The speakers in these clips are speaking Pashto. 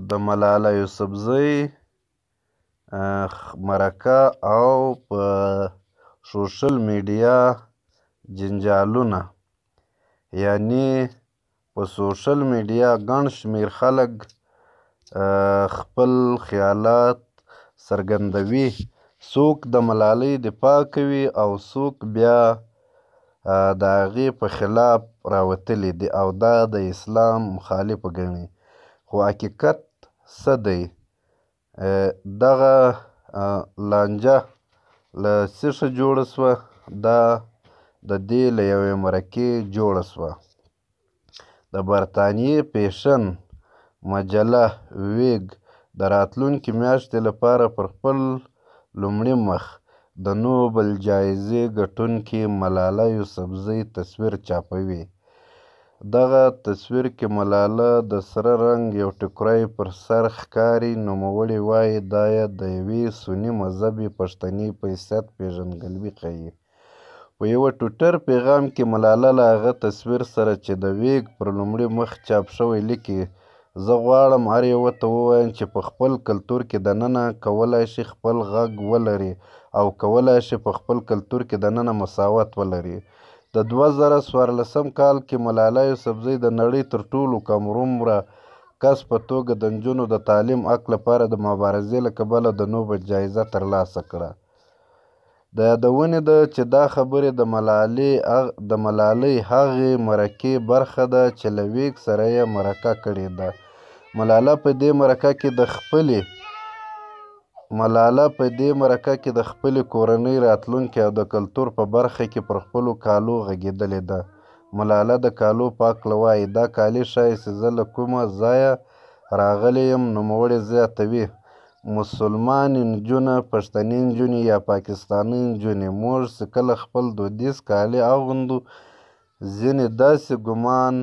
د ملاله یوسفزۍ مرکه او په سوشل میډیا جنجالونه، یعنې په سوشل میډیا ګڼ شمېر خلک خپل خیالات څرګندوي. څوک د ملالۍ دفاع کوي او څوک بیا د هغې په خلاف راوتلي دي او دا د اسلام مخالفه ګڼي. خو حقیقت څه دی؟ دغه لانجه له څه څخه جوړه سوه؟ دا د دې له یوې مرکې جوړه سوه. د برطانیې فیشن مجله ویګ د راتلونکې میاشتې لپاره پر خپل لومړي مخ د نوبل جایزې ګټونکې ملاله یوسفزۍ تصویر چاپوي. دغه تصویر کې ملاله د سره رنګ یو ټیکری پر سر ښکاري. نوموړي وایي دا یې د یوې سني مذهبي پښتنې په حیثیت پیژندګلوي ښیي. په یوه ټویټر پیغام کې ملاله له هغه تصویر سره چې د ویګ پر لومړي مخ چاپ شوی لیکي: زه غواړم هر یوه ته ووایم چې په خپل کلتور کې دننه کولی شي خپل غږ ولري او کولی شي په خپل کلتور کې دننه مساوات ولري. د 2014 کال کې ملاله یوسفزۍ د نړۍ تر ټولو کمعمره کس په توګه د نجونو د تعلیم حق لپاره د مبارزې له کبله د نوبل جایزه ترلاسه کړه. د یادونې ده چې دا خبرې د ملالۍ هغې مرکې برخه ده چې له ویګ سره یې مرکه کړې ده. ملاله په دې مرکه کې د خپلې کورنۍ راتلونکي او د کلتور په برخه کې پر خپلو کالو غږېدلې ده. ملاله د کالو په هکله وایي: دا کالي ښایي چې زه له کومه ځایه راغلی یم. نوموړې زیاتوي: مسلمانې نجونې، پښتنې نجونې یا پاکستانۍ نجونې، موږ چې کله خپل دودیز کالي اغوندو ځینې داسې ګومان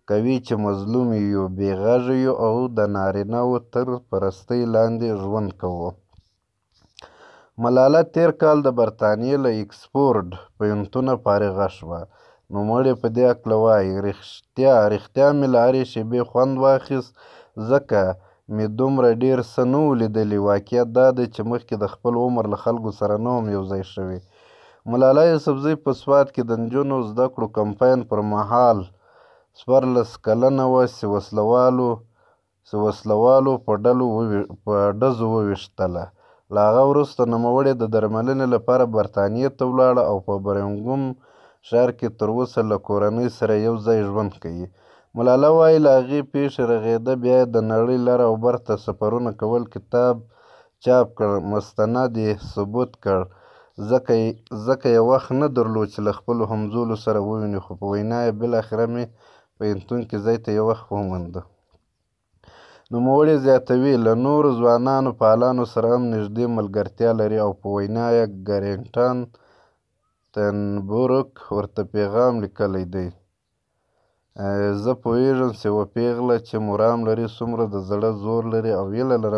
کوي چې مظلوم یو، بې غږه یو او د نارینه‌وو تر پرستۍ لاندې ژوند کوو. ملاله تېر کال د برطانیې له اکسفورډ پوهنتونه فارغه شوه. نوموړې په دې هکله وایي: رښتیا مې له هرې شېبې خوند واخیست ځکه مې دومره ډېر څه نه وو لیدلي. واقعیت دا دی چې مخکې د خپل عمر له خلکو سره نه وم یوځای شوې. ملاله یوسفزۍ په سوات کې د نجونو زده کړو کمپاین پر مهال 14 کلنه وه چې وسلوالو په ډزو وویشتله. له هغه وروسته نوموړې د درملنې لپاره برطانیې ته ولاړه او په برمنګهم ښار کې تر اوسه له کورنۍ سره یو ځای ژوند کوي. ملاله وایي له هغې پیښې رغېده، بیا یې د نړۍ لر او بر ته سفرونه کول، کتاب چاپ کړ، مستند یې ثبت کړ، ځکه یې وخت نه درلود چې له خپلو همزولو سره وویني، خو په وینا یې بالاخره مې پوهنتون کې ځای ته یو وخت ومونده. نوموړې زیاتوي: له نورو ځوانانو فعالانو سره هم نږدې ملګرتیا لري او په وینا یې ګرېټا تنبورک ورته پیغام لیکلی دی: زه پوهیږم چې یوه پیغله چې مرام لري څومره د زړه زور لري او هیله لرم